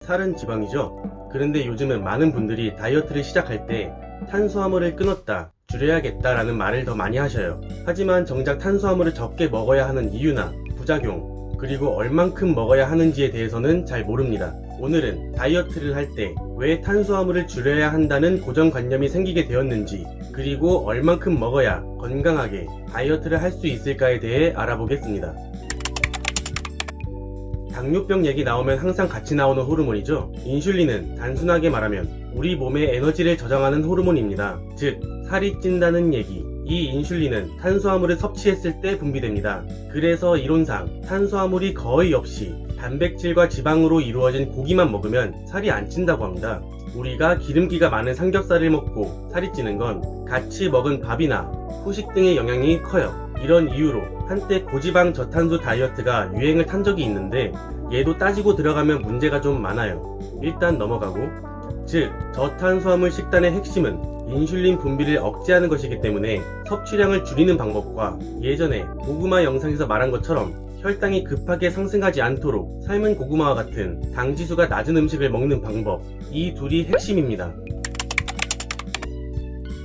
살은 지방이죠. 그런데 요즘은 많은 분들이 다이어트를 시작할 때 탄수화물을 끊었다, 줄여야겠다라는 말을 더 많이 하셔요. 하지만 정작 탄수화물을 적게 먹어야 하는 이유나 부작용, 그리고 얼만큼 먹어야 하는지에 대해서는 잘 모릅니다. 오늘은 다이어트를 할 때 왜 탄수화물을 줄여야 한다는 고정관념이 생기게 되었는지, 그리고 얼만큼 먹어야 건강하게 다이어트를 할 수 있을까에 대해 알아보겠습니다. 당뇨병 얘기 나오면 항상 같이 나오는 호르몬이죠. 인슐린은 단순하게 말하면 우리 몸의 에너지를 저장하는 호르몬입니다. 즉, 살이 찐다는 얘기. 이 인슐린은 탄수화물을 섭취했을 때 분비됩니다. 그래서 이론상 탄수화물이 거의 없이 단백질과 지방으로 이루어진 고기만 먹으면 살이 안 찐다고 합니다. 우리가 기름기가 많은 삼겹살을 먹고 살이 찌는 건 같이 먹은 밥이나 후식 등의 영향이 커요. 이런 이유로 한때 고지방 저탄수 다이어트가 유행을 탄 적이 있는데, 얘도 따지고 들어가면 문제가 좀 많아요. 일단 넘어가고, 즉 저탄수화물 식단의 핵심은 인슐린 분비를 억제하는 것이기 때문에 섭취량을 줄이는 방법과 예전에 고구마 영상에서 말한 것처럼 혈당이 급하게 상승하지 않도록 삶은 고구마와 같은 당지수가 낮은 음식을 먹는 방법, 이 둘이 핵심입니다.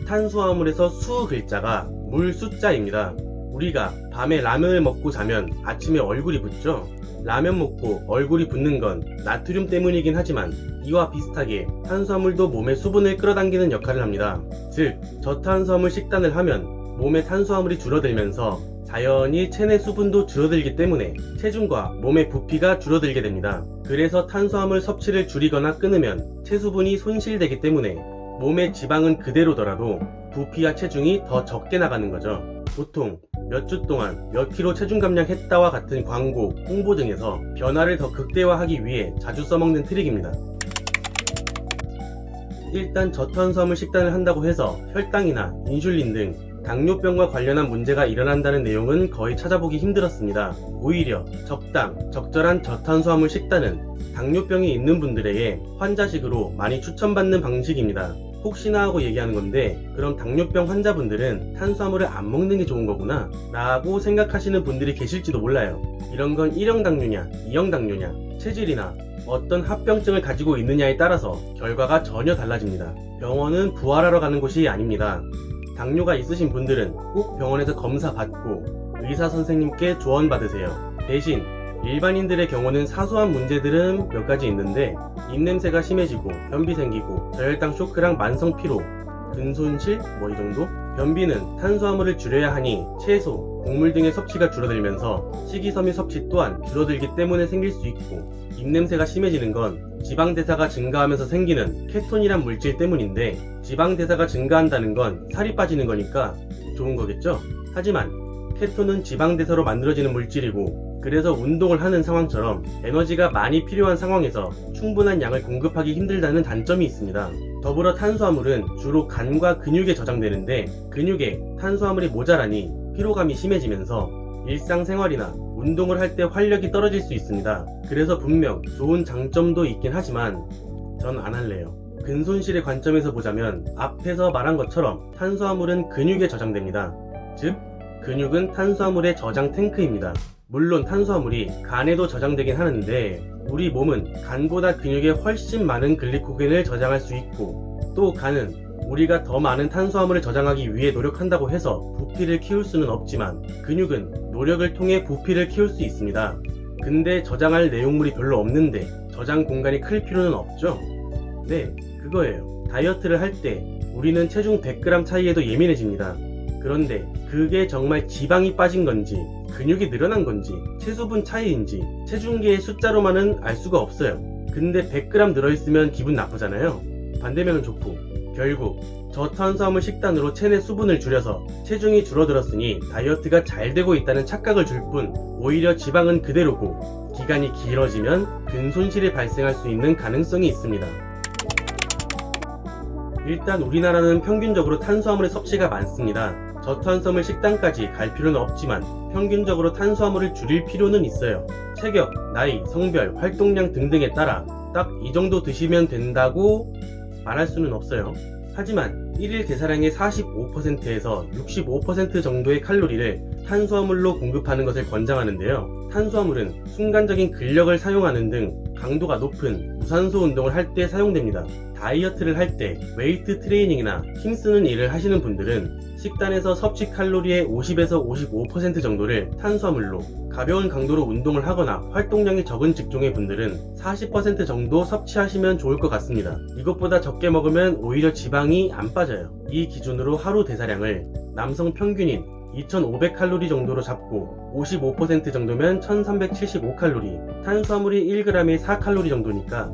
탄수화물에서 수 글자가 물 숫자입니다. 우리가 밤에 라면을 먹고 자면 아침에 얼굴이 붓죠. 라면 먹고 얼굴이 붓는 건 나트륨 때문이긴 하지만 이와 비슷하게 탄수화물도 몸에 수분을 끌어당기는 역할을 합니다. 즉, 저탄수화물 식단을 하면 몸의 탄수화물이 줄어들면서 자연히 체내 수분도 줄어들기 때문에 체중과 몸의 부피가 줄어들게 됩니다. 그래서 탄수화물 섭취를 줄이거나 끊으면 체수분이 손실되기 때문에 몸의 지방은 그대로더라도 부피와 체중이 더 적게 나가는 거죠. 보통 몇 주 동안 몇 킬로 체중 감량했다와 같은 광고, 홍보 등에서 변화를 더 극대화하기 위해 자주 써먹는 트릭입니다. 일단 저탄수화물 식단을 한다고 해서 혈당이나 인슐린 등 당뇨병과 관련한 문제가 일어난다는 내용은 거의 찾아보기 힘들었습니다. 오히려 적절한 저탄수화물 식단은 당뇨병이 있는 분들에게 환자식으로 많이 추천받는 방식입니다. 혹시나 하고 얘기하는 건데, 그럼 당뇨병 환자분들은 탄수화물을 안 먹는 게 좋은 거구나 라고 생각하시는 분들이 계실지도 몰라요. 이런 건 1형 당뇨냐 2형 당뇨냐, 체질이나 어떤 합병증을 가지고 있느냐에 따라서 결과가 전혀 달라집니다. 병원은 부활하러 가는 곳이 아닙니다. 당뇨가 있으신 분들은 꼭 병원에서 검사 받고 의사 선생님께 조언 받으세요. 대신 일반인들의 경우는 사소한 문제들은 몇 가지 있는데, 입냄새가 심해지고 변비 생기고 저혈당 쇼크랑 만성 피로, 근손실 이 정도? 변비는 탄수화물을 줄여야 하니 채소, 곡물 등의 섭취가 줄어들면서 식이섬유 섭취 또한 줄어들기 때문에 생길 수 있고, 입냄새가 심해지는 건 지방대사가 증가하면서 생기는 케톤이란 물질 때문인데, 지방대사가 증가한다는 건 살이 빠지는 거니까 좋은 거겠죠? 하지만 케톤은 지방대사로 만들어지는 물질이고, 그래서 운동을 하는 상황처럼 에너지가 많이 필요한 상황에서 충분한 양을 공급하기 힘들다는 단점이 있습니다. 더불어 탄수화물은 주로 간과 근육에 저장되는데, 근육에 탄수화물이 모자라니 피로감이 심해지면서 일상생활이나 운동을 할 때 활력이 떨어질 수 있습니다. 그래서 분명 좋은 장점도 있긴 하지만 전 안 할래요. 근손실의 관점에서 보자면 앞에서 말한 것처럼 탄수화물은 근육에 저장됩니다. 즉, 근육은 탄수화물의 저장 탱크입니다. 물론 탄수화물이 간에도 저장되긴 하는데, 우리 몸은 간보다 근육에 훨씬 많은 글리코겐을 저장할 수 있고, 또 간은 우리가 더 많은 탄수화물을 저장하기 위해 노력한다고 해서 부피를 키울 수는 없지만, 근육은 노력을 통해 부피를 키울 수 있습니다. 근데 저장할 내용물이 별로 없는데 저장 공간이 클 필요는 없죠? 네, 그거예요. 다이어트를 할 때 우리는 체중 100g 차이에도 예민해집니다. 그런데 그게 정말 지방이 빠진 건지, 근육이 늘어난 건지, 체수분 차이인지 체중계의 숫자로만은 알 수가 없어요. 근데 100g 들어있으면 기분 나쁘잖아요. 반대면은 좋고. 결국 저탄수화물 식단으로 체내 수분을 줄여서 체중이 줄어들었으니 다이어트가 잘 되고 있다는 착각을 줄 뿐, 오히려 지방은 그대로고 기간이 길어지면 근손실이 발생할 수 있는 가능성이 있습니다. 일단 우리나라는 평균적으로 탄수화물의 섭취가 많습니다. 저탄수화물 식단까지 갈 필요는 없지만 평균적으로 탄수화물을 줄일 필요는 있어요. 체격, 나이, 성별, 활동량 등등에 따라 딱 이 정도 드시면 된다고 말할 수는 없어요. 하지만 1일 대사량의 45%에서 65% 정도의 칼로리를 탄수화물로 공급하는 것을 권장하는데요. 탄수화물은 순간적인 근력을 사용하는 등 강도가 높은 무산소 운동을 할 때 사용됩니다. 다이어트를 할 때 웨이트 트레이닝이나 힘쓰는 일을 하시는 분들은 식단에서 섭취 칼로리의 50에서 55% 정도를 탄수화물로, 가벼운 강도로 운동을 하거나 활동량이 적은 직종의 분들은 40% 정도 섭취하시면 좋을 것 같습니다. 이것보다 적게 먹으면 오히려 지방이 안 빠져요. 이 기준으로 하루 대사량을 남성 평균인 2500칼로리 정도로 잡고 55% 정도면 1375칼로리, 탄수화물이 1g에 4칼로리 정도니까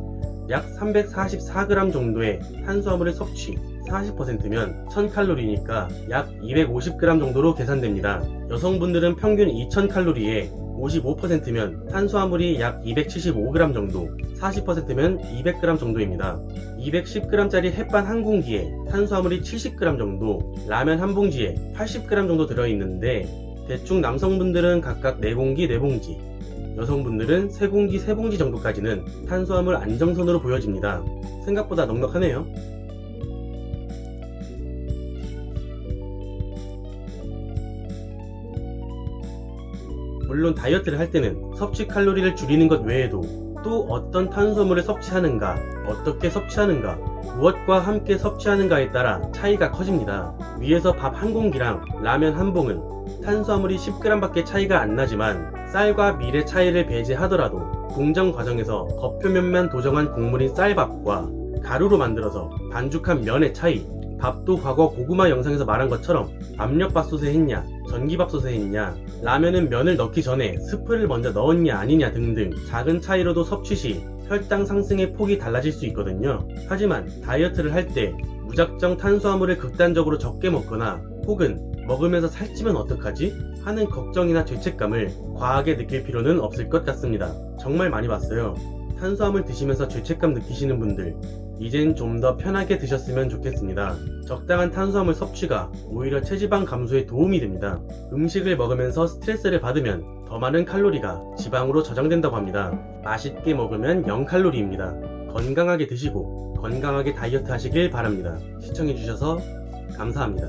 약 344g 정도의 탄수화물의 섭취, 40%면 1000칼로리니까 약 250g 정도로 계산됩니다. 여성분들은 평균 2000칼로리에 55%면 탄수화물이 약 275g 정도, 40%면 200g 정도입니다. 210g짜리 햇반 한 공기에 탄수화물이 70g 정도, 라면 한 봉지에 80g 정도 들어있는데 대충 남성분들은 각각 4공기 4봉지, 여성분들은 3공기 3봉지 정도까지는 탄수화물 안정선으로 보여집니다. 생각보다 넉넉하네요. 물론 다이어트를 할 때는 섭취 칼로리를 줄이는 것 외에도 또 어떤 탄수화물을 섭취하는가, 어떻게 섭취하는가, 무엇과 함께 섭취하는가에 따라 차이가 커집니다. 위에서 밥 한 공기랑 라면 한 봉은 탄수화물이 10g밖에 차이가 안 나지만 쌀과 밀의 차이를 배제하더라도 공정 과정에서 겉표면만 도정한 곡물인 쌀밥과 가루로 만들어서 반죽한 면의 차이, 밥도 과거 고구마 영상에서 말한 것처럼 압력밥솥에 했냐, 전기밥솥에 했냐, 라면은 면을 넣기 전에 스프를 먼저 넣었냐 아니냐 등등 작은 차이로도 섭취 시 혈당 상승의 폭이 달라질 수 있거든요. 하지만 다이어트를 할 때 무작정 탄수화물을 극단적으로 적게 먹거나 혹은 먹으면서 살찌면 어떡하지? 하는 걱정이나 죄책감을 과하게 느낄 필요는 없을 것 같습니다. 정말 많이 봤어요. 탄수화물 드시면서 죄책감 느끼시는 분들, 이젠 좀 더 편하게 드셨으면 좋겠습니다. 적당한 탄수화물 섭취가 오히려 체지방 감소에 도움이 됩니다. 음식을 먹으면서 스트레스를 받으면 더 많은 칼로리가 지방으로 저장된다고 합니다. 맛있게 먹으면 0칼로리입니다. 건강하게 드시고 건강하게 다이어트 하시길 바랍니다. 시청해주셔서 감사합니다.